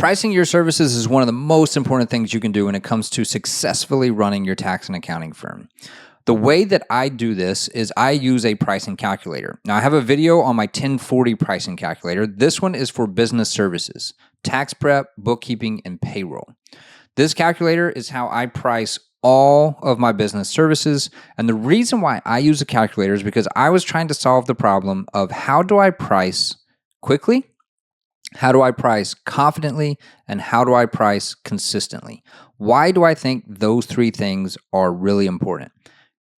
Pricing your services is one of the most important things you can do when it comes to successfully running your tax and accounting firm. The way that I do this is I use a pricing calculator. Now, I have a video on my 1040 pricing calculator. This one is for business services, tax prep, bookkeeping, and payroll. This calculator is how I price all of my business services. And the reason why I use a calculator is because I was trying to solve the problem of how do I price quickly, how do I price confidently, and how do I price consistently? Why do I think those three things are really important?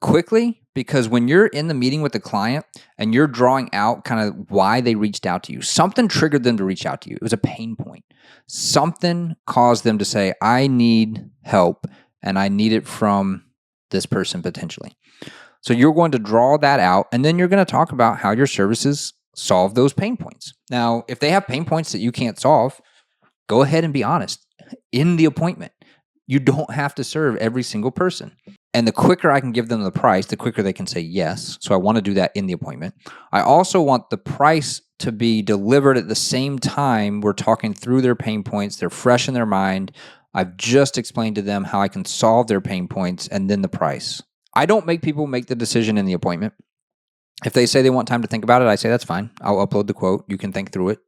Quickly, because when you're in the meeting with the client and you're drawing out kind of why they reached out to you, something triggered them to reach out to you. It was a pain point. Something caused them to say, I need help and I need it from this person potentially. So you're going to draw that out and then you're going to talk about how your services solve those pain points. Now, if they have pain points that you can't solve, go ahead and be honest in the appointment. You don't have to serve every single person. And the quicker I can give them the price, the quicker they can say yes. So I want to do that in the appointment. I also want the price to be delivered at the same time we're talking through their pain points. They're fresh in their mind. I've just explained to them how I can solve their pain points and then the price. I don't make people make the decision in the appointment. If they say they want time to think about it, I say that's fine. I'll upload the quote. You can think through it.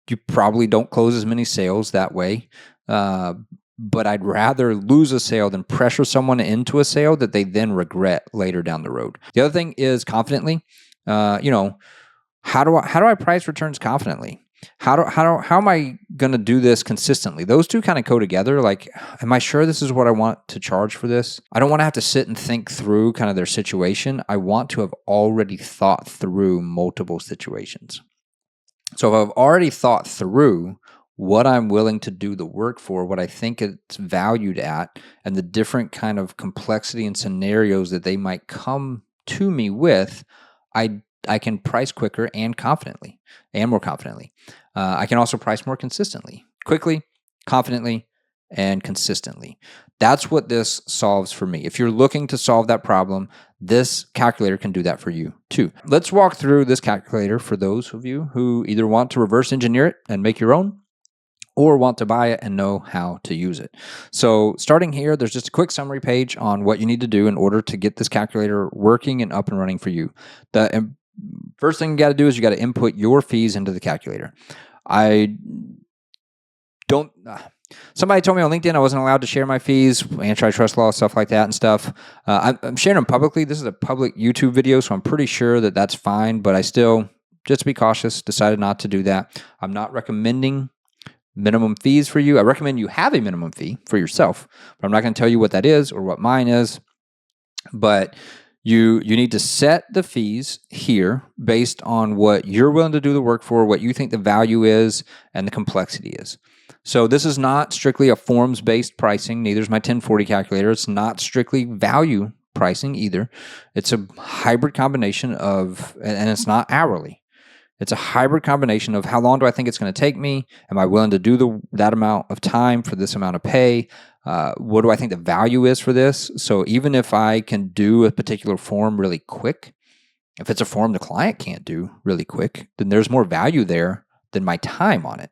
You probably don't close as many sales that way. But I'd rather lose a sale than pressure someone into a sale that they then regret later down the road. The other thing is confidently. How do I price returns confidently? How am I going to do this consistently? Those two kind of go together. Like, am I sure this is what I want to charge for this? I don't want to have to sit and think through kind of their situation. I want to have already thought through multiple situations. So if I've already thought through what I'm willing to do the work for, what I think it's valued at, and the different kind of complexity and scenarios that they might come to me with, I can price quicker and confidently, and more confidently. I can also price more consistently, quickly, confidently, and consistently. That's what this solves for me. If you're looking to solve that problem, this calculator can do that for you too. Let's walk through this calculator for those of you who either want to reverse engineer it and make your own, or want to buy it and know how to use it. So starting here, there's just a quick summary page on what you need to do in order to get this calculator working and up and running for you. The first thing you got to do is you got to input your fees into the calculator. Somebody told me on LinkedIn I wasn't allowed to share my fees, antitrust law, stuff like that and stuff. I'm sharing them publicly. This is a public YouTube video, so I'm pretty sure that that's fine, but I still, just to be cautious, decided not to do that. I'm not recommending minimum fees for you. I recommend you have a minimum fee for yourself, but I'm not going to tell you what that is or what mine is. But you need to set the fees here based on what you're willing to do the work for, what you think the value is, and the complexity is. So this is not strictly a forms-based pricing. Neither is my 1040 calculator. It's not strictly value pricing either. It's a hybrid combination of, and it's not hourly. It's a hybrid combination of how long do I think it's going to take me? Am I willing to do that amount of time for this amount of pay? What do I think the value is for this? So even if I can do a particular form really quick, if it's a form the client can't do really quick, then there's more value there than my time on it.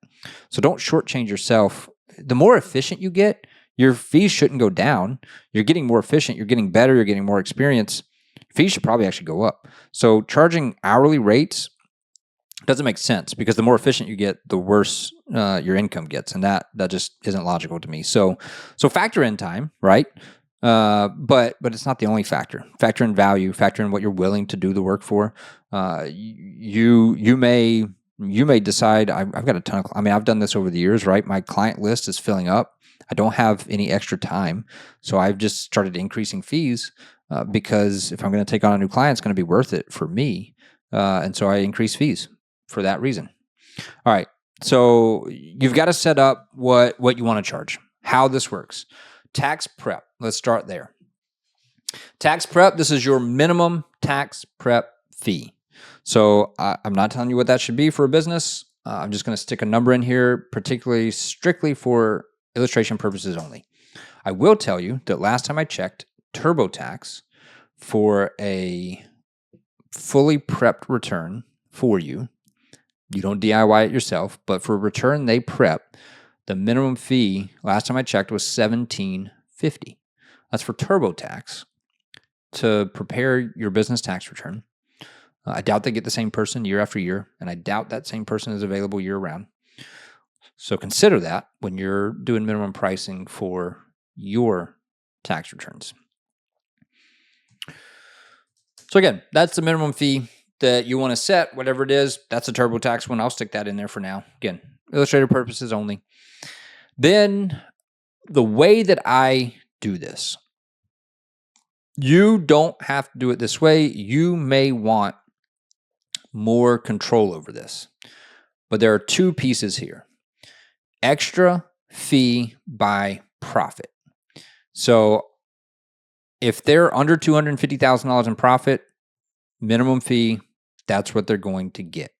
So don't shortchange yourself. The more efficient you get, your fees shouldn't go down. You're getting more efficient. You're getting better. You're getting more experience. Fees should probably actually go up. So charging hourly rates doesn't make sense because the more efficient you get, the worse your income gets, and that just isn't logical to me. So factor in time, right? But it's not the only factor. Factor in value. Factor in what you're willing to do the work for. You may decide I've got a ton of. I've done this over the years, right? My client list is filling up. I don't have any extra time, so I've just started increasing fees because if I'm going to take on a new client, it's going to be worth it for me, and so I increase fees for that reason. All right. So you've got to set up what you want to charge, how this works. Tax prep. Let's start there. Tax prep. This is your minimum tax prep fee. So I'm not telling you what that should be for a business. I'm just going to stick a number in here, particularly strictly for illustration purposes only. I will tell you that last time I checked, TurboTax for a fully prepped return for you You don't DIY it yourself, but for a return they prep, the minimum fee, last time I checked, was $17.50. That's for TurboTax to prepare your business tax return. I doubt they get the same person year after year, and I doubt that same person is available year-round. So consider that when you're doing minimum pricing for your tax returns. So again, that's the minimum fee that you want to set, whatever it is. That's a TurboTax one. I'll stick that in there for now. Again, illustrative purposes only. Then the way that I do this, you don't have to do it this way. You may want more control over this, but there are two pieces here. Extra fee by profit. So if they're under $250,000 in profit, minimum fee, that's what they're going to get.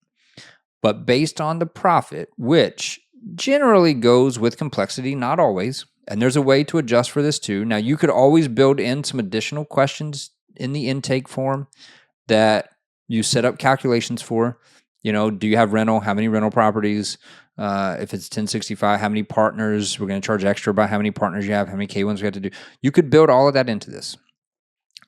But based on the profit, which generally goes with complexity, not always, and there's a way to adjust for this too. Now, you could always build in some additional questions in the intake form that you set up calculations for. You know, do you have rental? How many rental properties? If it's 1065, how many partners? We're going to charge extra by how many partners you have, how many K1s we have to do. You could build all of that into this.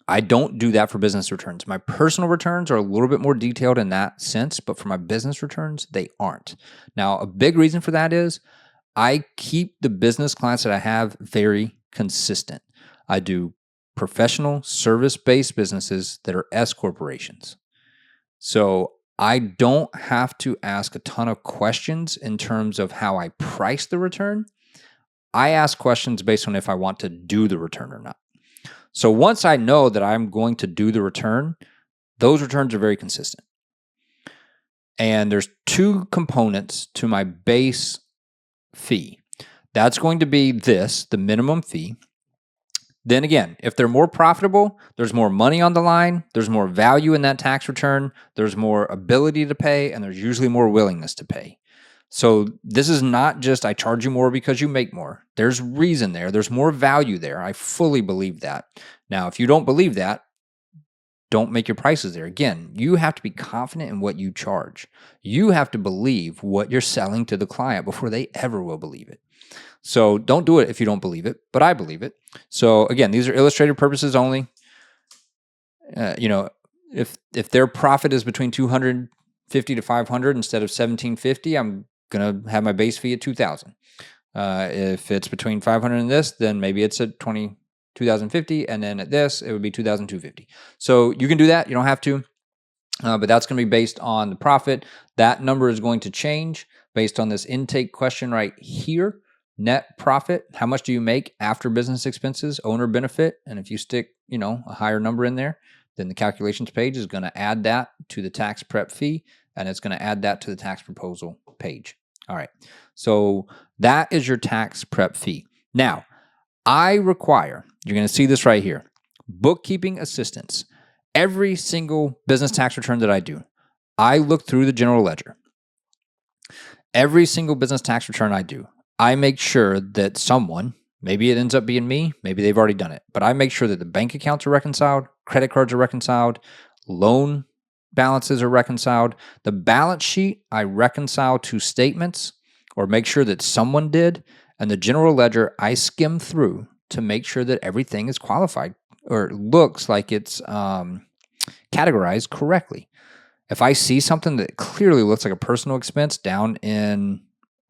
I don't do that for business returns. My personal returns are a little bit more detailed in that sense, but for my business returns, they aren't. Now, a big reason for that is I keep the business clients that I have very consistent. I do professional service-based businesses that are S corporations. So I don't have to ask a ton of questions in terms of how I price the return. I ask questions based on if I want to do the return or not. So once I know that I'm going to do the return, those returns are very consistent. And there's two components to my base fee. That's going to be this, the minimum fee. Then again, if they're more profitable, there's more money on the line, there's more value in that tax return, there's more ability to pay, and there's usually more willingness to pay. So this is not just I charge you more because you make more. There's reason there. There's more value there. I fully believe that. Now, if you don't believe that, don't make your prices there. Again, you have to be confident in what you charge. You have to believe what you're selling to the client before they ever will believe it. So don't do it if you don't believe it, but I believe it. So again, these are illustrative purposes only. If their profit is between 250 to 500 instead of 1750, I'm going to have my base fee at 2,000. If it's between 500 and this, then maybe it's at 2,050, and then at this, it would be 2,250. So you can do that. You don't have to, but that's going to be based on the profit. That number is going to change based on this intake question right here. Net profit, how much do you make after business expenses, owner benefit? And if you stick, a higher number in there, then the calculations page is going to add that to the tax prep fee, and it's going to add that to the tax proposal page. All right. So that is your tax prep fee. Now, I require, you're going to see this right here, bookkeeping assistance. Every single business tax return that I do, I look through the general ledger. Every single business tax return I do, I make sure that someone, maybe it ends up being me, maybe they've already done it, but I make sure that the bank accounts are reconciled, credit cards are reconciled, loan balances are reconciled. The balance sheet, I reconcile to statements or make sure that someone did, and the general ledger, I skim through to make sure that everything is qualified or looks like it's categorized correctly. If I see something that clearly looks like a personal expense down in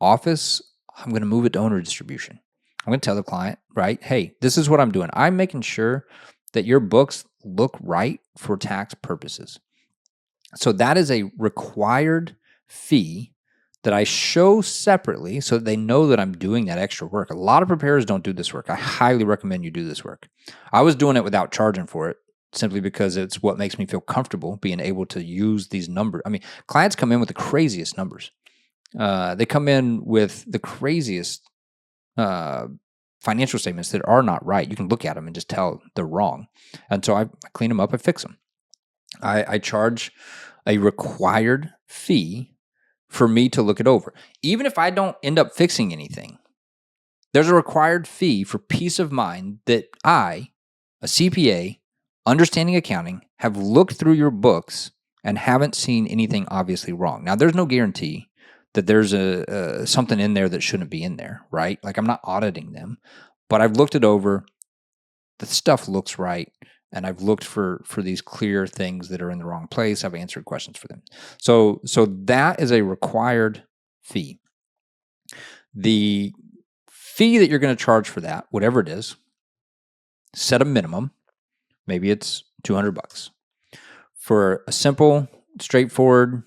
office, I'm going to move it to owner distribution. I'm going to tell the client, right, hey, this is what I'm doing. I'm making sure that your books look right for tax purposes. So that is a required fee that I show separately so that they know that I'm doing that extra work. A lot of preparers don't do this work. I highly recommend you do this work. I was doing it without charging for it simply because it's what makes me feel comfortable being able to use these numbers. I mean, clients come in with the craziest numbers. They come in with the craziest financial statements that are not right. You can look at them and just tell they're wrong. And so I clean them up, I fix them. I charge a required fee for me to look it over. Even if I don't end up fixing anything, there's a required fee for peace of mind that I, a CPA, understanding accounting, have looked through your books and haven't seen anything obviously wrong. Now, there's no guarantee that there's something in there that shouldn't be in there, right? Like, I'm not auditing them, but I've looked it over. The stuff looks right, and I've looked for these clear things that are in the wrong place. I've answered questions for them. So that is a required fee. The fee that you're going to charge for that, whatever it is, set a minimum. Maybe it's $200. For a simple, straightforward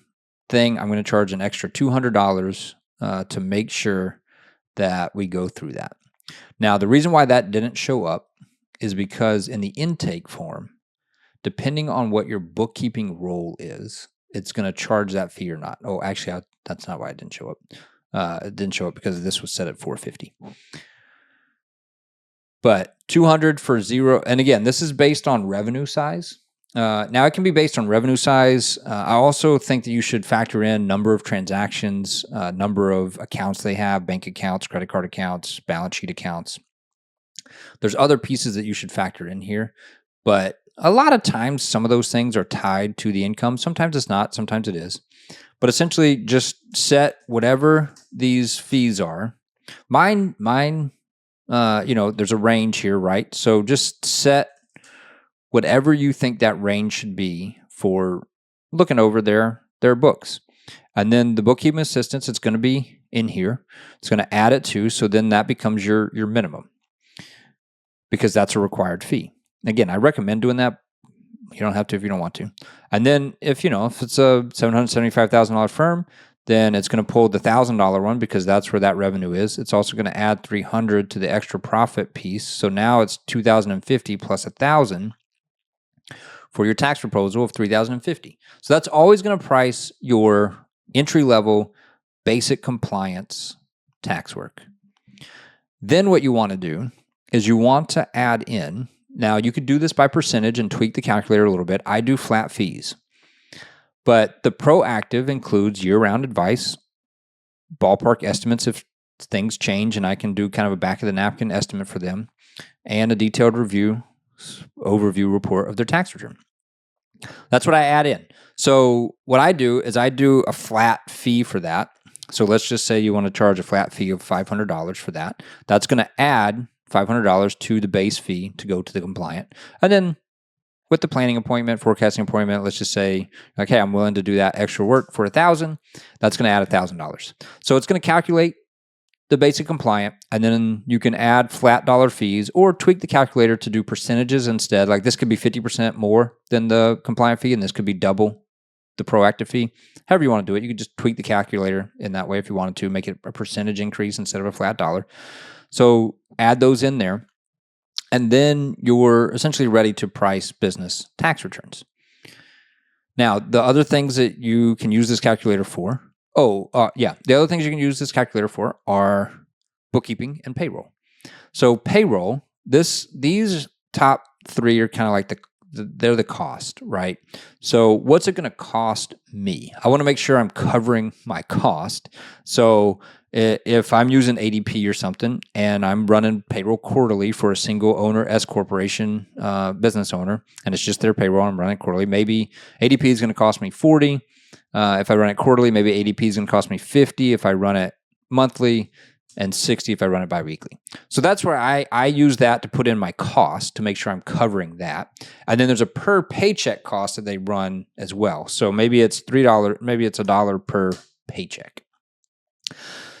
thing, I'm going to charge an extra $200 to make sure that we go through that. Now, the reason why that didn't show up is because in the intake form, depending on what your bookkeeping role is, it's going to charge that fee or not. Oh, actually, that's not why it didn't show up. It didn't show up because this was set at $450. But $200 for zero, and again, this is based on revenue size. Now, it can be based on revenue size. I also think that you should factor in number of transactions, number of accounts they have, bank accounts, credit card accounts, balance sheet accounts. There's other pieces that you should factor in here, but a lot of times some of those things are tied to the income. Sometimes it's not, sometimes it is. But essentially, just set whatever these fees are. Mine, there's a range here, right? So just set whatever you think that range should be for looking over their books. And then the bookkeeping assistance, it's going to be in here. It's going to add it to, so then that becomes your minimum, because that's a required fee. Again, I recommend doing that. You don't have to if you don't want to. And then if it's a $775,000 firm, then it's going to pull the $1,000 one because that's where that revenue is. It's also going to add $300 to the extra profit piece. So now it's $2,050 plus $1,000 for your tax proposal of $3,050. So that's always going to price your entry-level basic compliance tax work. Then what you want to do is you want to add in, now you could do this by percentage and tweak the calculator a little bit. I do flat fees. But the proactive includes year-round advice, ballpark estimates if things change, and I can do kind of a back-of-the-napkin estimate for them, and a detailed overview report of their tax return. That's what I add in. So what I do is I do a flat fee for that. So let's just say you want to charge a flat fee of $500 for that. That's going to add $500 to the base fee to go to the compliant. And then with the planning appointment, forecasting appointment, let's just say, okay, I'm willing to do that extra work for $1,000. That's going to add $1,000. So it's going to calculate the basic compliant, and then you can add flat dollar fees or tweak the calculator to do percentages instead. Like this could be 50% more than the compliant fee, and this could be double the proactive fee. However you want to do it, you can just tweak the calculator in that way if you wanted to, make it a percentage increase instead of a flat dollar. So add those in there, and then you're essentially ready to price business tax returns. Now, the other things that you can use this calculator for, the other things you can use this calculator for are bookkeeping and payroll. So payroll, these top three are kind of like they're the cost, right? So what's it going to cost me? I want to make sure I'm covering my cost. So if I'm using ADP or something and I'm running payroll quarterly for a single owner S corporation business owner, and it's just their payroll, I'm running quarterly, maybe ADP is going to cost me $40. If I run it quarterly, maybe ADP is going to cost me $50 if I run it monthly, and $60 if I run it biweekly. So that's where I use that to put in my cost to make sure I'm covering that. And then there's a per paycheck cost that they run as well. So maybe it's $3, maybe it's $1 per paycheck.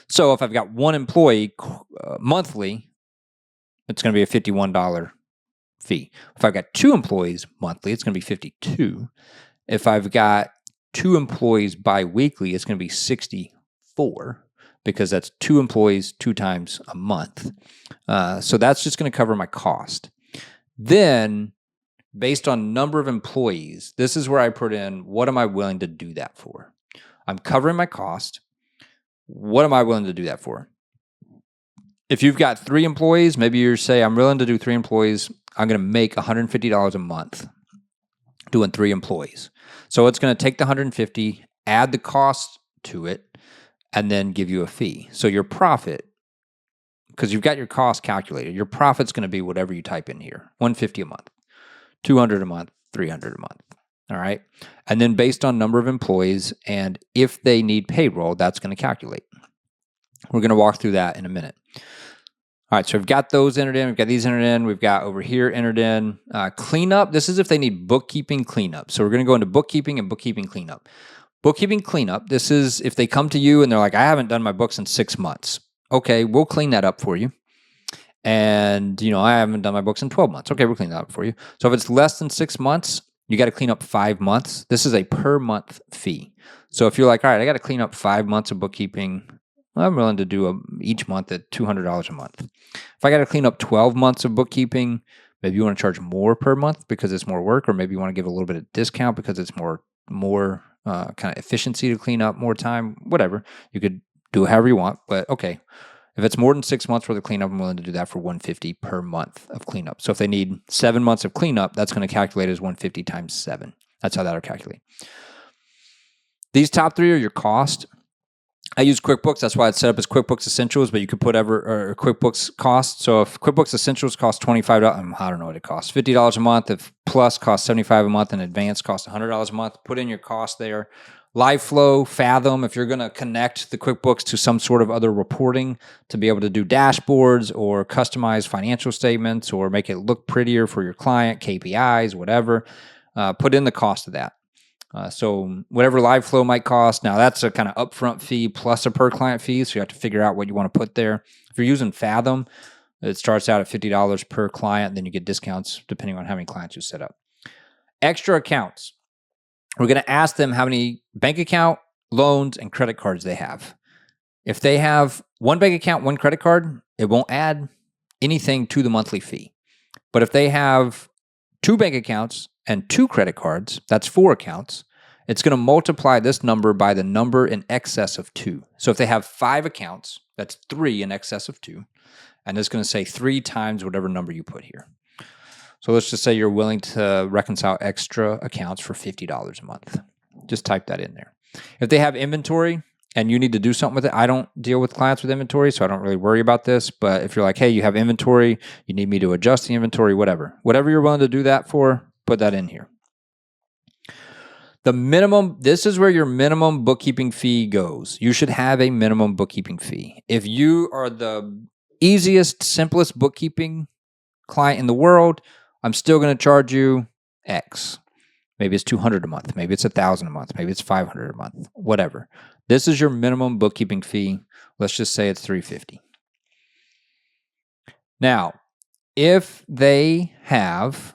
So if I've got one employee monthly, it's going to be a $51 fee. If I've got two employees monthly, it's going to be $52. If I've got two employees biweekly, it's going to be $64. Because that's two employees 2 times a month. So that's just going to cover my cost. Then, based on number of employees, this is where I put in, what am I willing to do that for? I'm covering my cost. What am I willing to do that for? If you've got 3 employees, maybe you say, I'm willing to do 3 employees. I'm going to make $150 a month doing 3 employees. So it's going to take the $150, add the cost to it, and then give you a fee. So your profit, because you've got your cost calculated, your profit's going to be whatever you type in here. $150 a month, $200 a month, $300 a month. All right. And then based on number of employees and if they need payroll, that's going to calculate. We're going to walk through that in a minute. All right, so we've got those entered in. We've got these entered in. We've got over here entered in. Cleanup, this is if they need bookkeeping cleanup. So we're going to go into bookkeeping and bookkeeping cleanup. Bookkeeping cleanup, this is if they come to you and they're like, I haven't done my books in 6 months. Okay, we'll clean that up for you. And, I haven't done my books in 12 months. Okay, we'll clean that up for you. So if it's less than 6 months, you got to clean up 5 months. This is a per month fee. So if you're like, all right, I got to clean up 5 months of bookkeeping, I'm willing to do each month at $200 a month. If I got to clean up 12 months of bookkeeping, maybe you want to charge more per month because it's more work, or maybe you want to give a little bit of discount because it's more kind of efficiency to clean up, more time, whatever. You could do however you want, but okay. If it's more than 6 months worth of cleanup, I'm willing to do that for $150 per month of cleanup. So if they need 7 months of cleanup, that's going to calculate as $150 times 7. That's how that'll calculate. These top 3 are your cost. I use QuickBooks. That's why it's set up as QuickBooks Essentials, but you could put or QuickBooks cost. So if QuickBooks Essentials costs $25, I don't know what it costs, $50 a month. If Plus costs $75 a month and Advanced costs $100 a month, put in your cost there. LiveFlow, Fathom, if you're going to connect the QuickBooks to some sort of other reporting to be able to do dashboards or customize financial statements or make it look prettier for your client, KPIs, whatever, put in the cost of that. So whatever LiveFlow might cost, now that's a kind of upfront fee plus a per client fee. So you have to figure out what you want to put there. If you're using Fathom, it starts out at $50 per client. Then you get discounts depending on how many clients you set up. Extra accounts. We're going to ask them how many bank account, loans, and credit cards they have. If they have one bank account, one credit card, it won't add anything to the monthly fee. But if they have 2 bank accounts and 2 credit cards, that's 4 accounts, it's going to multiply this number by the number in excess of 2. So if they have 5 accounts, that's 3 in excess of 2. And it's going to say 3 times whatever number you put here. So let's just say you're willing to reconcile extra accounts for $50 a month. Just type that in there. If they have inventory and you need to do something with it, I don't deal with clients with inventory, so I don't really worry about this. But if you're like, hey, you have inventory, you need me to adjust the inventory, whatever you're willing to do that for, put that in here. The minimum, this is where your minimum bookkeeping fee goes. You should have a minimum bookkeeping fee. If you are the easiest, simplest bookkeeping client in the world, I'm still going to charge you X. Maybe it's $200 a month. Maybe it's $1,000 a month. Maybe it's $500 a month. Whatever. This is your minimum bookkeeping fee. Let's just say it's $350. Now, if they have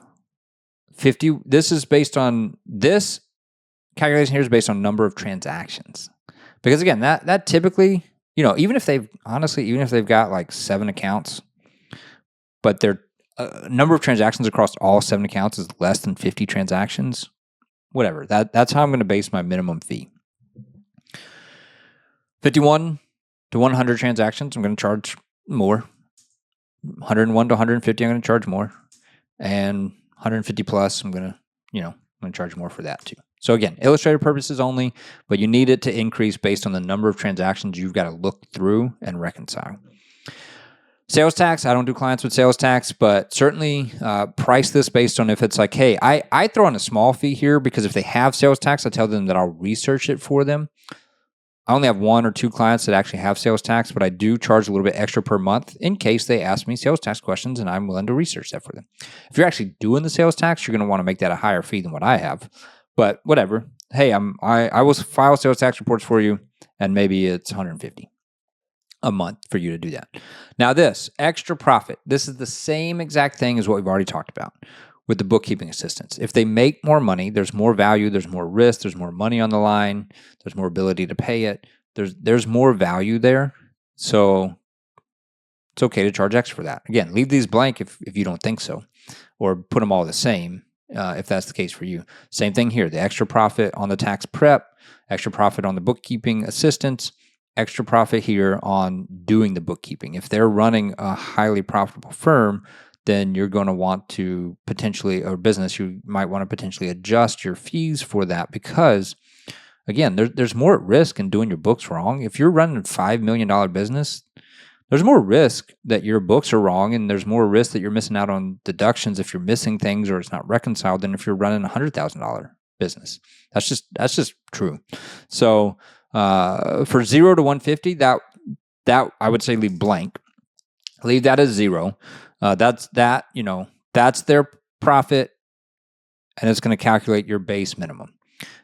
50, this calculation here is based on number of transactions. Because again, that typically, even if they've got like 7 accounts, but their number of transactions across all 7 accounts is less than 50 transactions, whatever. That's how I'm going to base my minimum fee. 51 to 100 transactions, I'm going to charge more. 101 to 150, I'm going to charge more. And 150 plus, I'm going to charge more for that too. So again, illustrative purposes only, but you need it to increase based on the number of transactions you've got to look through and reconcile. Sales tax, I don't do clients with sales tax, but certainly price this based on if it's like, hey, I throw in a small fee here because if they have sales tax, I tell them that I'll research it for them. I only have 1 or 2 clients that actually have sales tax, but I do charge a little bit extra per month in case they ask me sales tax questions and I'm willing to research that for them. If you're actually doing the sales tax, you're going to want to make that a higher fee than what I have, but whatever. Hey, I will file sales tax reports for you and maybe it's $150 a month for you to do that. Now this extra profit, this is the same exact thing as what we've already talked about with the bookkeeping assistants. If they make more money, there's more value, there's more risk, there's more money on the line, there's more ability to pay it. There's more value there. So it's okay to charge extra for that. Again, leave these blank if you don't think so, or put them all the same if that's the case for you. Same thing here, the extra profit on the tax prep, extra profit on the bookkeeping assistants, extra profit here on doing the bookkeeping. If they're running a highly profitable firm, then you're going to want to potentially, or business, you might want to potentially adjust your fees for that because, again, there's more at risk in doing your books wrong. If you're running a $5 million business, there's more risk that your books are wrong, and there's more risk that you're missing out on deductions if you're missing things or it's not reconciled than if you're running a $100,000 business. That's just true. So for 0 to 150, that I would say leave blank. Leave that as 0. That's their profit, and it's going to calculate your base minimum.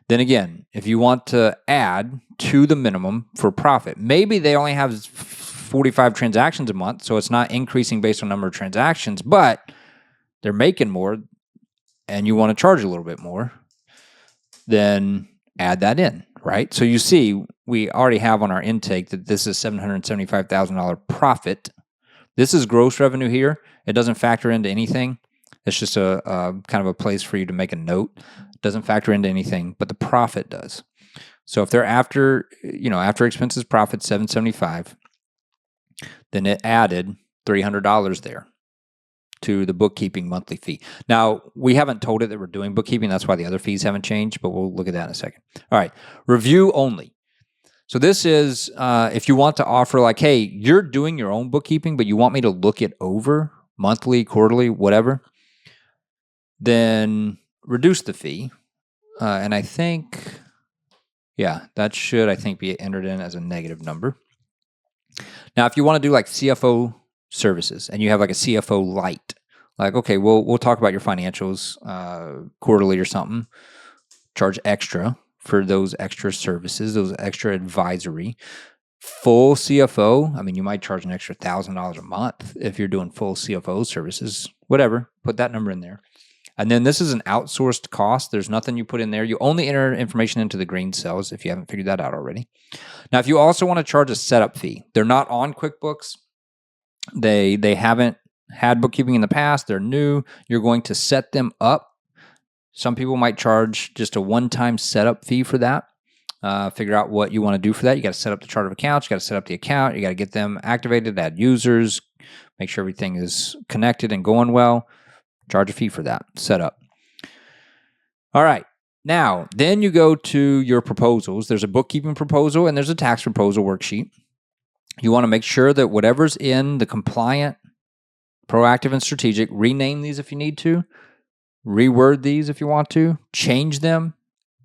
Then again, if you want to add to the minimum for profit, maybe they only have 45 transactions a month, so it's not increasing based on number of transactions, but they're making more and you want to charge a little bit more, then add that in, right? So you see, we already have on our intake that this is $775,000 profit. This is gross revenue here. It doesn't factor into anything. It's just a kind of a place for you to make a note. It doesn't factor into anything, but the profit does. So if they're after expenses profit $775, then it added $300 there to the bookkeeping monthly fee. Now, we haven't told it that we're doing bookkeeping. That's why the other fees haven't changed, but we'll look at that in a second. All right, review only. So this is if you want to offer like, hey, you're doing your own bookkeeping, but you want me to look it over monthly, quarterly, whatever, then reduce the fee. And I think, that should, I think, be entered in as a negative number. Now, if you want to do like CFO services and you have like a CFO light, like, okay, we'll talk about your financials quarterly or something, charge extra for those extra services, those extra advisory. Full CFO, I mean, you might charge an extra $1,000 a month if you're doing full CFO services, whatever, put that number in there. And then this is an outsourced cost. There's nothing you put in there. You only enter information into the green cells if you haven't figured that out already. Now, if you also want to charge a setup fee, they're not on QuickBooks. They haven't had bookkeeping in the past. They're new. You're going to set them up. Some people might charge just a one-time setup fee for that. Figure out what you want to do for that. You got to set up the chart of accounts. You got to set up the account. You got to get them activated, add users, make sure everything is connected and going well. Charge a fee for that setup. All right. Now, then you go to your proposals. There's a bookkeeping proposal and there's a tax proposal worksheet. You want to make sure that whatever's in the compliant, proactive, and strategic, rename these if you need to, reword these if you want to, change them,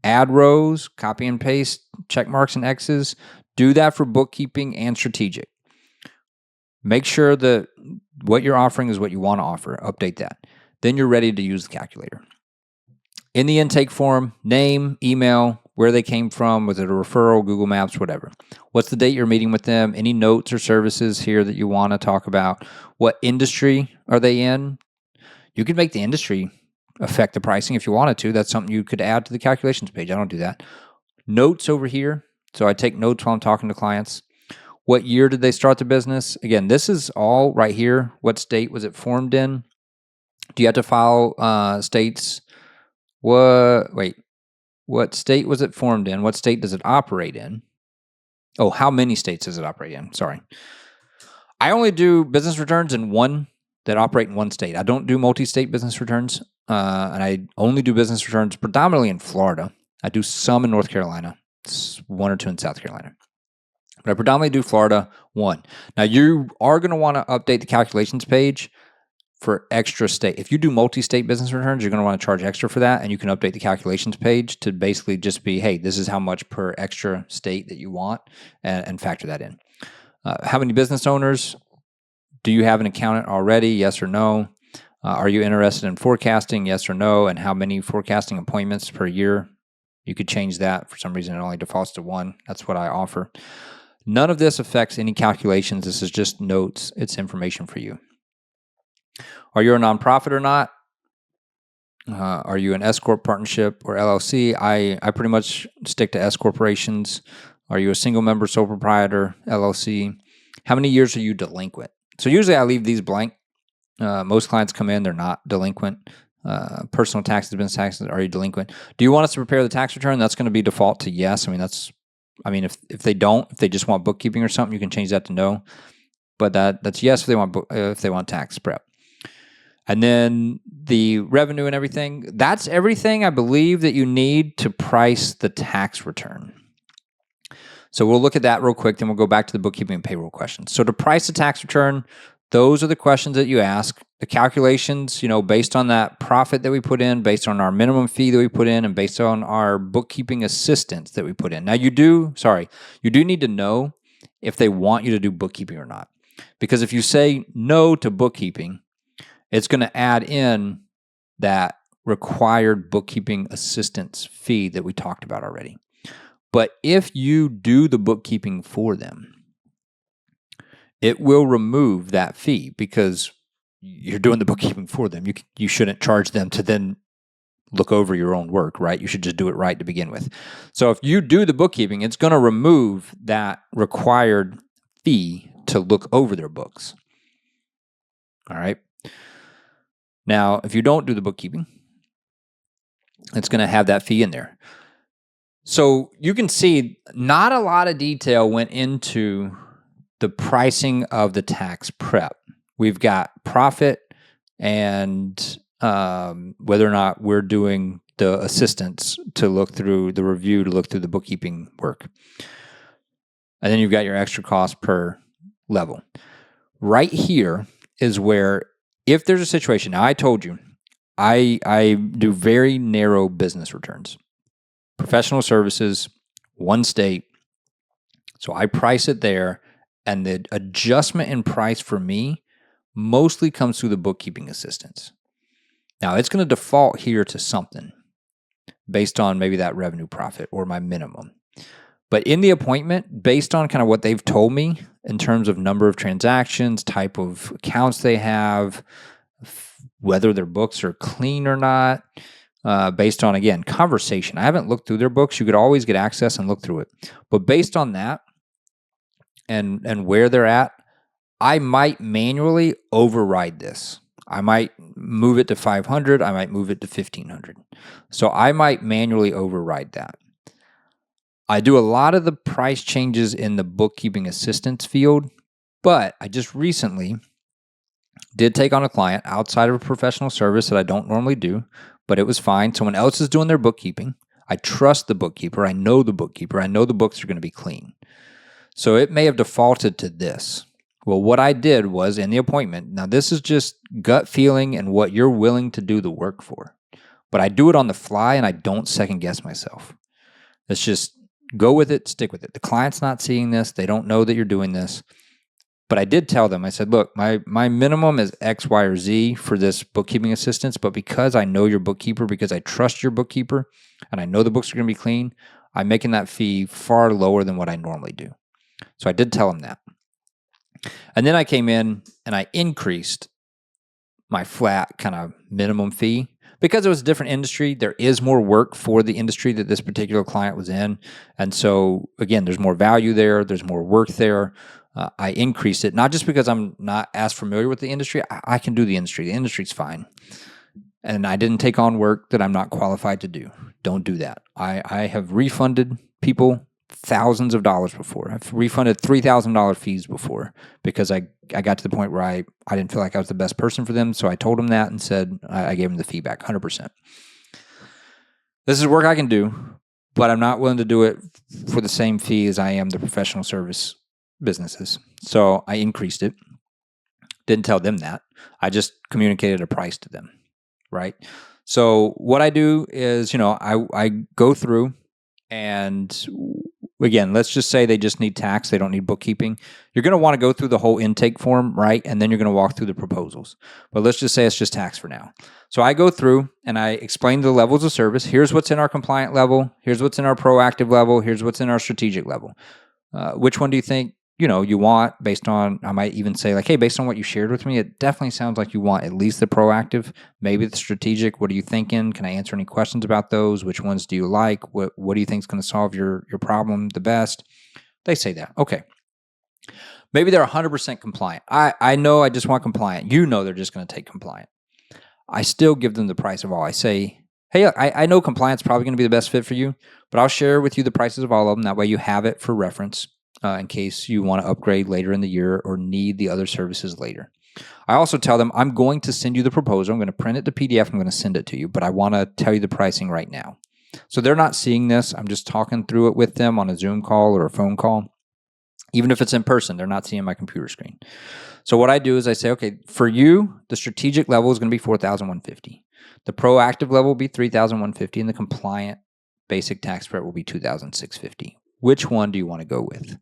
add rows, copy and paste, check marks and X's. Do that for bookkeeping and strategic. Make sure that what you're offering is what you want to offer. Update that. Then you're ready to use the calculator. In the intake form, name, email, where they came from, was it a referral, Google Maps, whatever. What's the date you're meeting with them? Any notes or services here that you want to talk about? What industry are they in? You could make the industry affect the pricing if you wanted to. That's something you could add to the calculations page. I don't do that. Notes over here. So I take notes while I'm talking to clients. What year did they start the business? Again, this is all right here. What state was it formed in? Do you have to file states? What state was it formed in? What state does it operate in? Oh, how many states does it operate in? Sorry. I only do business returns in one that operate in one state. I don't do multi-state business returns, and I only do business returns predominantly in Florida. I do some in North Carolina, one or two in South Carolina. But I predominantly do Florida, one. Now, you are going to want to update the calculations page for extra state. If you do multi-state business returns, you're going to want to charge extra for that, and you can update the calculations page to basically just be, hey, this is how much per extra state that you want, and factor that in. How many business owners? Do you have an accountant already? Yes or no? Are you interested in forecasting? Yes or no? And how many forecasting appointments per year? You could change that. For some reason, it only defaults to one. That's what I offer. None of this affects any calculations. This is just notes. It's information for you. Are you a nonprofit or not? Are you an S-Corp partnership or LLC? I pretty much stick to S corporations. Are you a single member, sole proprietor, LLC? How many years are you delinquent? So usually I leave these blank. Most clients come in, they're not delinquent. Personal taxes, business taxes, are you delinquent? Do you want us to prepare the tax return? That's going to be default to yes. If they don't, if they just want bookkeeping or something, you can change that to no. But that's yes if they want tax prep. And then the revenue and everything, that's everything I believe that you need to price the tax return. So we'll look at that real quick, then we'll go back to the bookkeeping and payroll questions. So to price the tax return, those are the questions that you ask. the calculations, based on that profit that we put in, based on our minimum fee that we put in, and based on our bookkeeping assistance that we put in. Now, you do need to know if they want you to do bookkeeping or not. Because if you say no to bookkeeping, it's going to add in that required bookkeeping assistance fee that we talked about already. But if you do the bookkeeping for them, it will remove that fee because you're doing the bookkeeping for them. You shouldn't charge them to then look over your own work, right? You should just do it right to begin with. So if you do the bookkeeping, it's going to remove that required fee to look over their books. All right. Now, if you don't do the bookkeeping, it's going to have that fee in there. So you can see not a lot of detail went into the pricing of the tax prep. We've got profit and whether or not we're doing the assistance to look through the review, to look through the bookkeeping work. And then you've got your extra cost per level. Right here is where, if there's a situation, now I told you, I do very narrow business returns. Professional services, one state. So I price it there, and the adjustment in price for me mostly comes through the bookkeeping assistance. Now, it's going to default here to something based on maybe that revenue profit or my minimum. But in the appointment, based on kind of what they've told me in terms of number of transactions, type of accounts they have, whether their books are clean or not, based on, again, conversation. I haven't looked through their books. You could always get access and look through it. But based on that and where they're at, I might manually override this. I might move it to 500. I might move it to 1,500. So I might manually override that. I do a lot of the price changes in the bookkeeping assistance field, but I just recently did take on a client outside of a professional service that I don't normally do, but it was fine. Someone else is doing their bookkeeping. I trust the bookkeeper. I know the bookkeeper. I know the books are going to be clean. So it may have defaulted to this. Well, what I did was in the appointment, now this is just gut feeling and what you're willing to do the work for, but I do it on the fly and I don't second guess myself. It's just go with it, stick with it. The client's not seeing this. They don't know that you're doing this. But I did tell them, I said, look, my minimum is X, Y, or Z for this bookkeeping assistance, but because I know your bookkeeper, because I trust your bookkeeper, and I know the books are going to be clean, I'm making that fee far lower than what I normally do. So I did tell them that. And then I came in and I increased my flat kind of minimum fee. Because it was a different industry, there is more work for the industry that this particular client was in. And so, again, there's more value there. There's more work there. I increased it, not just because I'm not as familiar with the industry. I can do the industry. The industry's fine. And I didn't take on work that I'm not qualified to do. Don't do that. I have refunded people thousands of dollars before. I've refunded $3,000 fees before because I got to the point where I didn't feel like I was the best person for them. So I told them that and said, I gave them the feedback 100%. This is work I can do, but I'm not willing to do it for the same fee as I am the professional service businesses. So I increased it. Didn't tell them that. I just communicated a price to them, right? So what I do is, I go through and again, let's just say they just need tax. They don't need bookkeeping. You're going to want to go through the whole intake form, right? And then you're going to walk through the proposals. But let's just say it's just tax for now. So I go through and I explain the levels of service. Here's what's in our compliant level. Here's what's in our proactive level. Here's what's in our strategic level. Which one do you think, you want based on, I might even say like, hey, based on what you shared with me, it definitely sounds like you want at least the proactive, maybe the strategic. What are you thinking? Can I answer any questions about those? Which ones do you like? What do you think is going to solve your problem the best? They say that. Okay. Maybe they're 100% compliant. I know I just want compliant. They're just going to take compliant. I still give them the price of all. I say, hey, I know compliance is probably going to be the best fit for you, but I'll share with you the prices of all of them. That way you have it for reference. In case you want to upgrade later in the year or need the other services later. I also tell them, I'm going to send you the proposal. I'm going to print it to PDF. I'm going to send it to you, but I want to tell you the pricing right now. So they're not seeing this. I'm just talking through it with them on a Zoom call or a phone call. Even if it's in person, they're not seeing my computer screen. So what I do is I say, okay, for you, the strategic level is going to be 4,150. The proactive level will be 3,150, and the compliant basic tax prep will be 2,650. Which one do you want to go with?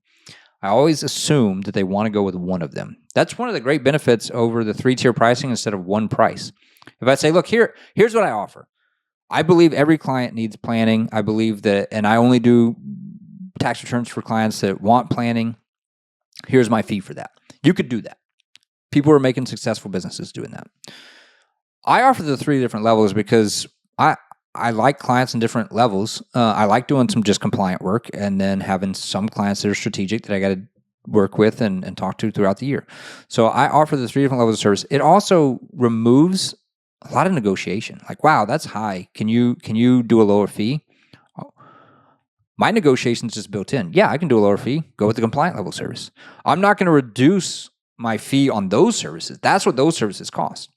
I always assume that they want to go with one of them. That's one of the great benefits over the 3-tier pricing instead of one price. If I say, look, here's what I offer. I believe every client needs planning. I believe that, and I only do tax returns for clients that want planning. Here's my fee for that. You could do that. People are making successful businesses doing that. I offer the 3 different levels because I like clients in different levels. I like doing some just compliant work and then having some clients that are strategic that I got to work with and talk to throughout the year. So I offer the 3 different levels of service. It also removes a lot of negotiation. Like, wow, that's high. Can you do a lower fee? My negotiation is just built in. Yeah, I can do a lower fee. Go with the compliant level service. I'm not going to reduce my fee on those services. That's what those services cost.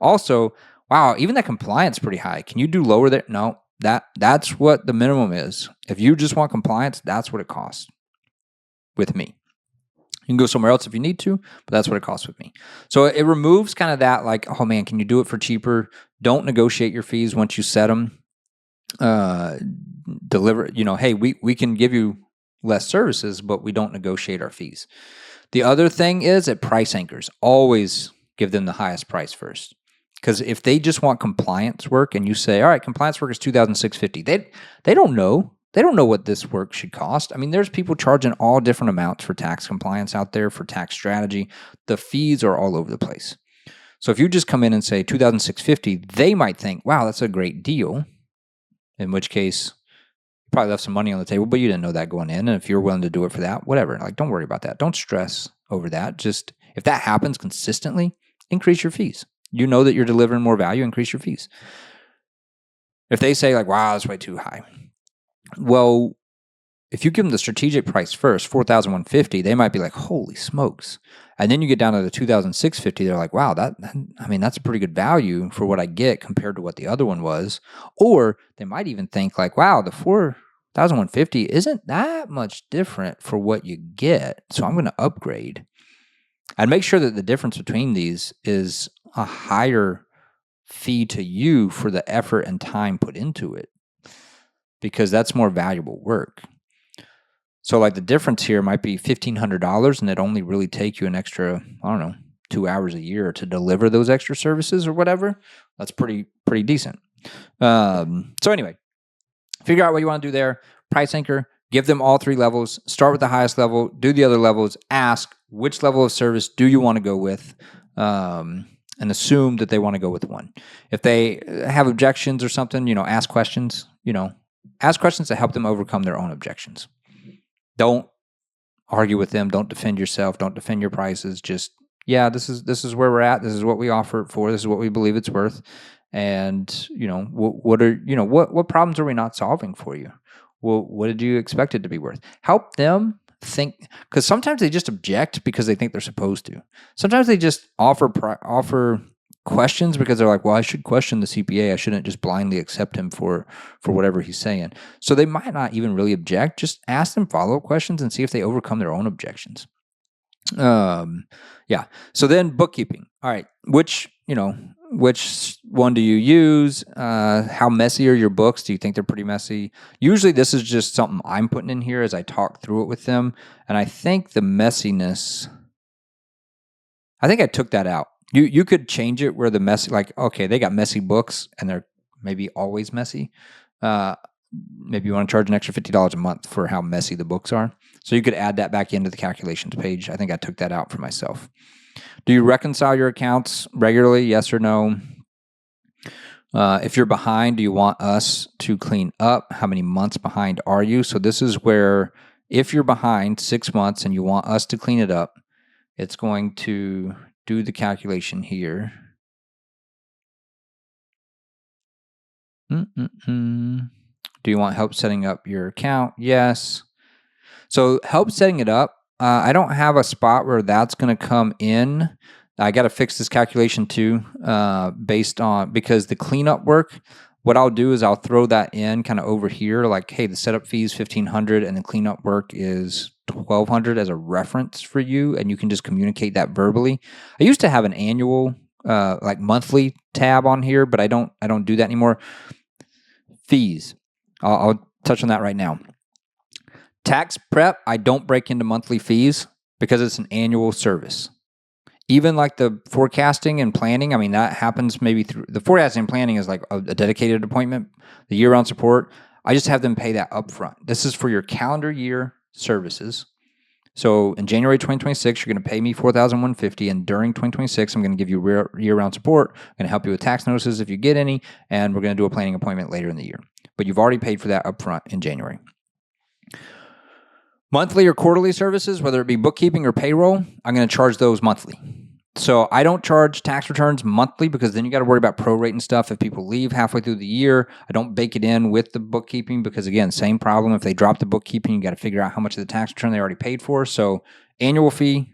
Also, wow, even that compliance is pretty high. Can you do lower there? No, that's what the minimum is. If you just want compliance, that's what it costs with me. You can go somewhere else if you need to, but that's what it costs with me. So it removes kind of that like, oh man, can you do it for cheaper? Don't negotiate your fees once you set them. Deliver, hey, we can give you less services, but we don't negotiate our fees. The other thing is at price anchors, always give them the highest price first. Because if they just want compliance work and you say, all right, compliance work is $2,650, they don't know. They don't know what this work should cost. I mean, there's people charging all different amounts for tax compliance out there, for tax strategy. The fees are all over the place. So if you just come in and say $2,650, they might think, wow, that's a great deal. In which case, you probably left some money on the table, but you didn't know that going in. And if you're willing to do it for that, whatever. Like, don't worry about that. Don't stress over that. Just if that happens consistently, increase your fees. You know that you're delivering more value, increase your fees. If they say like, wow, that's way too high. Well, if you give them the strategic price first, 4,150, they might be like, holy smokes. And then you get down to the 2,650, they're like, wow, that's a pretty good value for what I get compared to what the other one was. Or they might even think like, wow, the 4,150 isn't that much different for what you get. So I'm going to upgrade. And make sure that the difference between these is a higher fee to you for the effort and time put into it, because that's more valuable work. So like the difference here might be $1,500 and it only really take you an extra, 2 hours a year to deliver those extra services or whatever. That's pretty decent. So anyway, figure out what you want to do there. Price anchor, give them all 3 levels, start with the highest level, do the other levels, ask which level of service do you want to go with, and assume that they want to go with one. If they have objections or something, ask questions, ask questions to help them overcome their own objections. Don't argue with them. Don't defend yourself. Don't defend your prices. Just, this is where we're at. This is what we offer it for. This is what we believe it's worth. And, what problems are we not solving for you? Well, what did you expect it to be worth? Help them think, because sometimes they just object because they think they're supposed to. Sometimes they just offer questions because they're like, well, I should question the CPA. I shouldn't just blindly accept him for whatever he's saying. So they might not even really object. Just ask them follow-up questions and see if they overcome their own objections. So then bookkeeping. All right, which one do you use? How messy are your books? Do you think they're pretty messy? Usually this is just something I'm putting in here as I talk through it with them. And I think the messiness, I think I took that out. You could change it where the messy, like, okay, they got messy books and they're maybe always messy. Maybe you want to charge an extra $50 a month for how messy the books are. So you could add that back into the calculations page. I think I took that out for myself. Do you reconcile your accounts regularly? Yes or no? If you're behind, do you want us to clean up? How many months behind are you? So this is where if you're behind 6 months and you want us to clean it up, it's going to do the calculation here. Do you want help setting up your account? Yes. So help setting it up. I don't have a spot where that's going to come in. I got to fix this calculation too, because the cleanup work, what I'll do is I'll throw that in kind of over here, like, hey, the setup fee is $1,500 and the cleanup work is $1,200 as a reference for you, and you can just communicate that verbally. I used to have an annual, like monthly tab on here, but I don't do that anymore. Fees. I'll touch on that right now. Tax prep, I don't break into monthly fees because it's an annual service. Even like the forecasting and planning, I mean, that happens maybe through the forecasting and planning is like a dedicated appointment. The year-round support, I just have them pay that upfront. This is for your calendar year services. So in January 2026, you're going to pay me $4,150, and during 2026, I'm going to give you year-round support. I'm going to help you with tax notices if you get any, and we're going to do a planning appointment later in the year. But you've already paid for that upfront in January. Monthly or quarterly services, whether it be bookkeeping or payroll, I'm going to charge those monthly. So I don't charge tax returns monthly because then you got to worry about prorate and stuff if people leave halfway through the year. I don't bake it in with the bookkeeping because, again, same problem. If they drop the bookkeeping, you got to figure out how much of the tax return they already paid for. So annual fee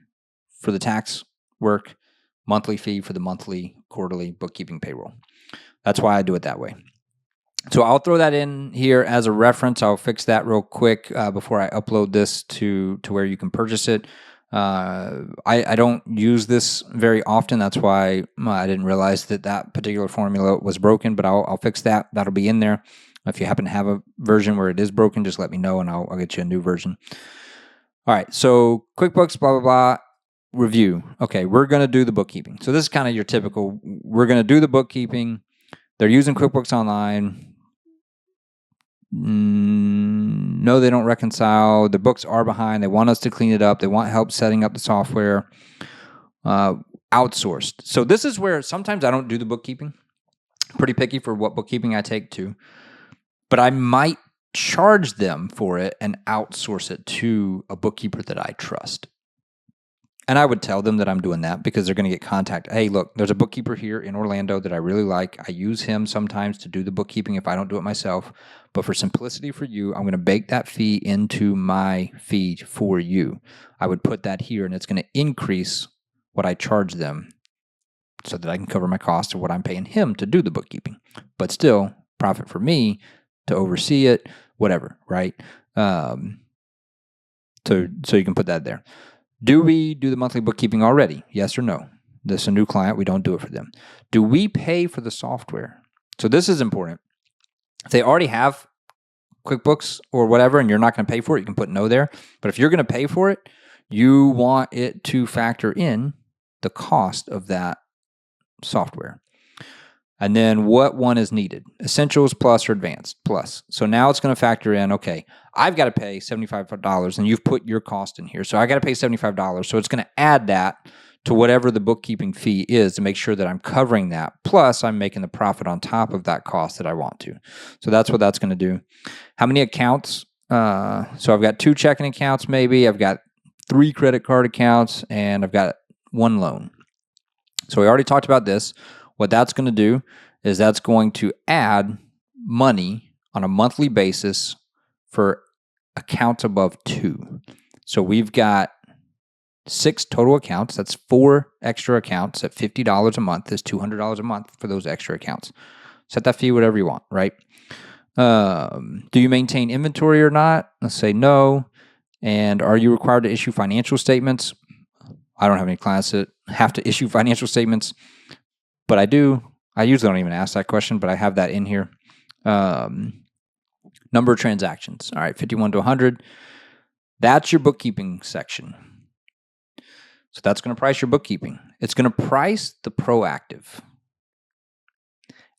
for the tax work, monthly fee for the monthly, quarterly bookkeeping payroll. That's why I do it that way. So I'll throw that in here as a reference. I'll fix that real quick before I upload this to where you can purchase it. I don't use this very often. That's why I didn't realize that particular formula was broken, but I'll fix that. That'll be in there. If you happen to have a version where it is broken, just let me know and I'll get you a new version. All right, so QuickBooks, blah, blah, blah, review. Okay, we're going to do the bookkeeping. So this is kind of your typical, we're going to do the bookkeeping. They're using QuickBooks Online. No, they don't reconcile. The books are behind. They want us to clean it up. They want help setting up the software. Outsourced. So this is where sometimes I don't do the bookkeeping. Pretty picky for what bookkeeping I take to. But I might charge them for it and outsource it to a bookkeeper that I trust. And I would tell them that I'm doing that because they're going to get contacted. Hey, look, there's a bookkeeper here in Orlando that I really like. I use him sometimes to do the bookkeeping if I don't do it myself. But for simplicity for you, I'm going to bake that fee into my fee for you. I would put that here, and it's going to increase what I charge them so that I can cover my cost of what I'm paying him to do the bookkeeping. But still, profit for me to oversee it, whatever, right? So you can put that there. Do we do the monthly bookkeeping already? Yes or no? This is a new client. We don't do it for them. Do we pay for the software? So this is important. If they already have QuickBooks or whatever and you're not going to pay for it, you can put no there. But if you're going to pay for it, you want it to factor in the cost of that software. And then what one is needed? Essentials plus or advanced plus. So now it's going to factor in, okay, I've got to pay $75 and you've put your cost in here. So I got to pay $75. So it's going to add that to whatever the bookkeeping fee is to make sure that I'm covering that. Plus I'm making the profit on top of that cost that I want to. So that's what that's going to do. How many accounts? So I've got 2 checking accounts maybe. I've got 3 credit card accounts and I've got 1 loan. So we already talked about this. What that's going to do is that's going to add money on a monthly basis for accounts above 2. So we've got 6 total accounts. That's 4 extra accounts at $50 a month. Is $200 a month for those extra accounts. Set that fee whatever you want, right? Do you maintain inventory or not? Let's say no. And are you required to issue financial statements? I don't have any clients that have to issue financial statements. But I do. I usually don't even ask that question, but I have that in here. Number of transactions. All right, 51 to 100. That's your bookkeeping section. So that's going to price your bookkeeping. It's going to price the proactive.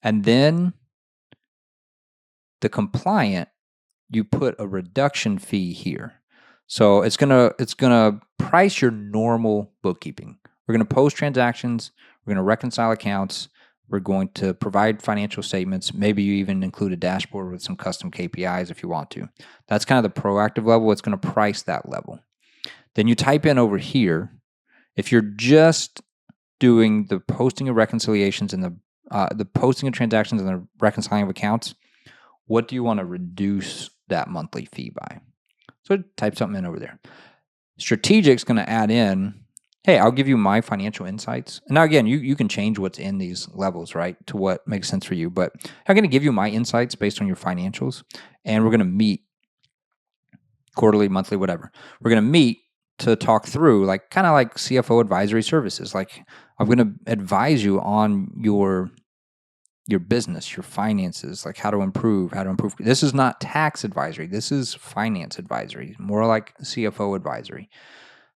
And then the compliant, you put a reduction fee here. So it's gonna price your normal bookkeeping. We're going to post transactions. We're going to reconcile accounts. We're going to provide financial statements. Maybe you even include a dashboard with some custom KPIs if you want to. That's kind of the proactive level. It's going to price that level. Then you type in over here, if you're just doing the posting of reconciliations and the posting of transactions and the reconciling of accounts, what do you want to reduce that monthly fee by? So type something in over there. Strategic's going to add in, hey, I'll give you my financial insights. And now again, you can change what's in these levels, right, to what makes sense for you. But I'm going to give you my insights based on your financials, and we're going to meet quarterly, monthly, whatever. We're going to meet to talk through, like kind of like CFO advisory services. Like I'm going to advise you on your business, your finances, like how to improve. This is not tax advisory. This is finance advisory, more like CFO advisory.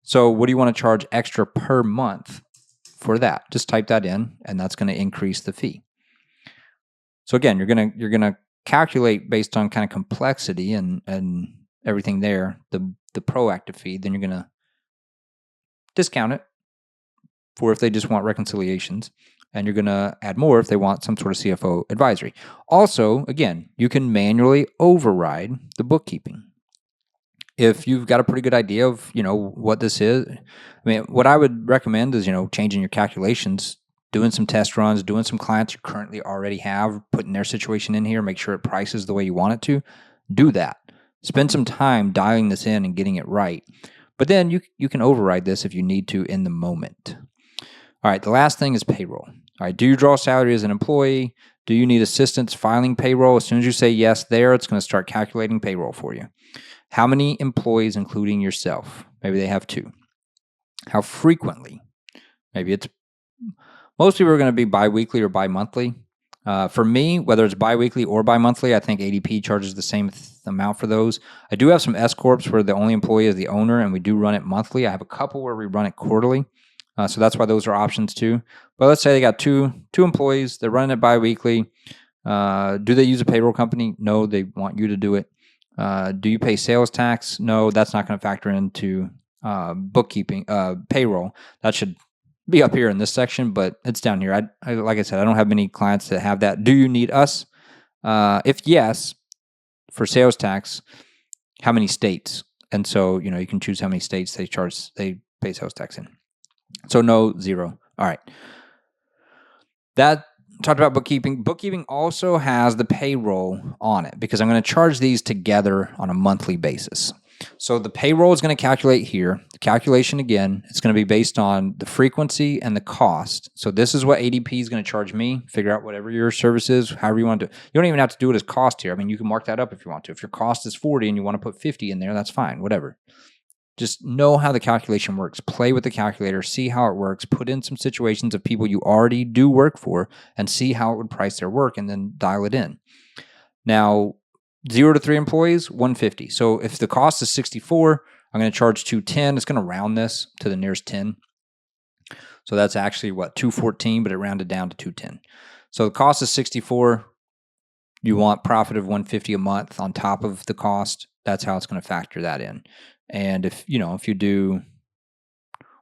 So what do you want to charge extra per month for that? Just type that in, and that's going to increase the fee. So again, you're gonna calculate based on kind of complexity and everything there, the proactive fee. Then you're gonna discount it for if they just want reconciliations, and you're gonna add more if they want some sort of CFO advisory. Also, again, you can manually override the bookkeeping. If you've got a pretty good idea of, what this is, I mean, what I would recommend is, changing your calculations, doing some test runs, doing some clients you currently already have, putting their situation in here, make sure it prices the way you want it to. Do that. Spend some time dialing this in and getting it right. But then you can override this if you need to in the moment. All right, the last thing is payroll. All right, do you draw salary as an employee? Do you need assistance filing payroll? As soon as you say yes there, it's going to start calculating payroll for you. How many employees, including yourself? Maybe they have 2. How frequently? Maybe it's, most people are going to be biweekly or bi-monthly. For me, whether it's biweekly or bi-monthly, I think ADP charges the same amount for those. I do have some S-Corps where the only employee is the owner, and we do run it monthly. I have a couple where we run it quarterly. So that's why those are options too. But let's say they got two employees. They're running it biweekly. Do they use a payroll company? No, they want you to do it. Do you pay sales tax? No, that's not going to factor into bookkeeping, payroll. That should be up here in this section, but it's down here. I like I said, I don't have many clients that have that. Do you need us? If yes, for sales tax, how many states? And so, you can choose how many states they pay sales tax in. So no, 0. All right. That talked about bookkeeping. Bookkeeping also has the payroll on it because I'm going to charge these together on a monthly basis. So the payroll is going to calculate here. The calculation, again, it's going to be based on the frequency and the cost. So this is what ADP is going to charge me. Figure out whatever your service is, however you want to do it. You don't even have to do it as cost here. I mean, you can mark that up if you want to. If your cost is 40 and you want to put 50 in there, that's fine, whatever. Just know how the calculation works. Play with the calculator, see how it works, put in some situations of people you already do work for and see how it would price their work and then dial it in. Now, 0 to 3 employees, $150. So if the cost is 64, I'm going to charge $210. It's going to round this to the nearest 10. So that's actually $214, but it rounded down to $210. So the cost is 64. You want profit of $150 a month on top of the cost. That's how it's going to factor that in. And if you do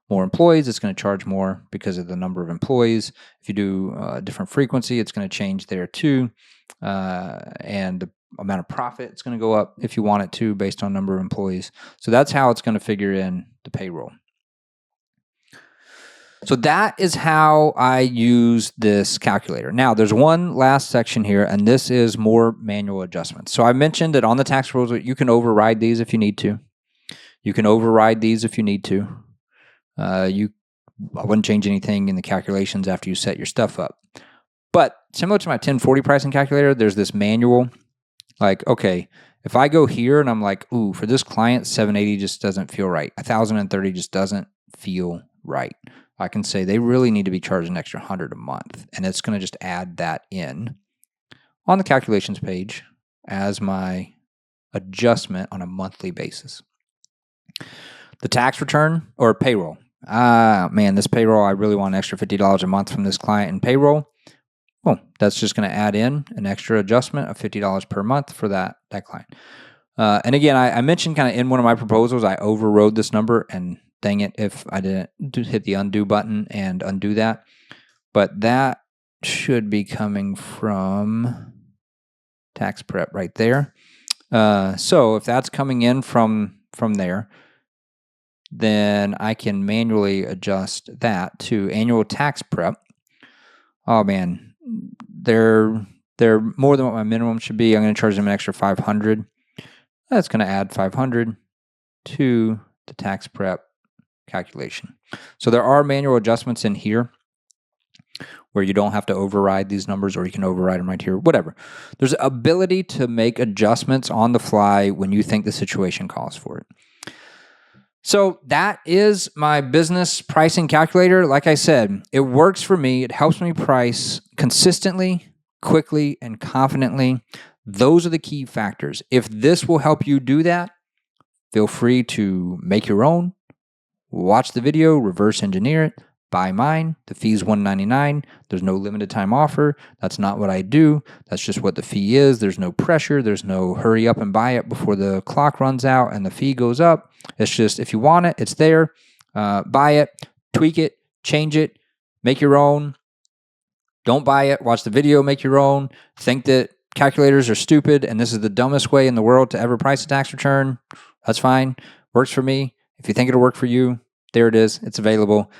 more employees, it's going to charge more because of the number of employees. If you do a different frequency, it's going to change there too. And the amount of profit, it's going to go up if you want it to based on number of employees. So that's how it's going to figure in the payroll. So that is how I use this calculator. Now, there's one last section here, and this is more manual adjustments. So I mentioned that on the tax rules, you can override these if you need to. You can override these if you need to. I wouldn't change anything in the calculations after you set your stuff up. But similar to my 1040 pricing calculator, there's this manual. Like, okay, if I go here and I'm like, ooh, for this client, 780 just doesn't feel right. 1,030 just doesn't feel right. I can say they really need to be charged an extra 100 a month. And it's going to just add that in on the calculations page as my adjustment on a monthly basis. The tax return or payroll. Man, this payroll, I really want an extra $50 a month from this client in payroll. Well, that's just going to add in an extra adjustment of $50 per month for that client. And again, I mentioned kind of in one of my proposals, I overrode this number, and dang it if I didn't hit the undo button and undo that. But that should be coming from tax prep right there. So if that's coming in from there, then I can manually adjust that to annual tax prep. Oh man, they're more than what my minimum should be. I'm going to charge them an extra $500. That's going to add $500 to the tax prep calculation. So there are manual adjustments in here where you don't have to override these numbers, or you can override them right here, whatever. There's ability to make adjustments on the fly when you think the situation calls for it. So that is my business pricing calculator. Like I said, it works for me. It helps me price consistently, quickly, and confidently. Those are the key factors. If this will help you do that, feel free to make your own, watch the video, reverse engineer it, buy mine. The fee is $199. There's no limited time offer. That's not what I do. That's just what the fee is. There's no pressure. There's no hurry up and buy it before the clock runs out and the fee goes up. It's just, if you want it, it's there. Buy it, tweak it, change it, make your own. Don't buy it. Watch the video, make your own. Think that calculators are stupid and this is the dumbest way in the world to ever price a tax return. That's fine. Works for me. If you think it'll work for you, there it is. It's available.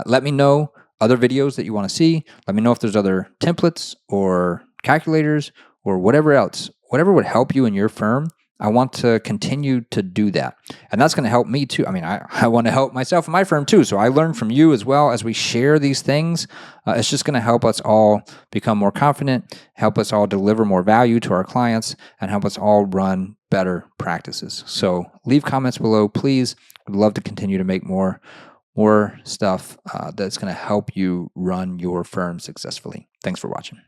Let me know other videos that you want to see. Let me know if there's other templates or calculators or whatever else. Whatever would help you in your firm, I want to continue to do that. And that's going to help me too. I mean, I want to help myself and my firm too. So I learn from you as well as we share these things. It's just going to help us all become more confident, help us all deliver more value to our clients, and help us all run better practices. So leave comments below, please. I'd love to continue to make more stuff that's going to help you run your firm successfully. Thanks for watching.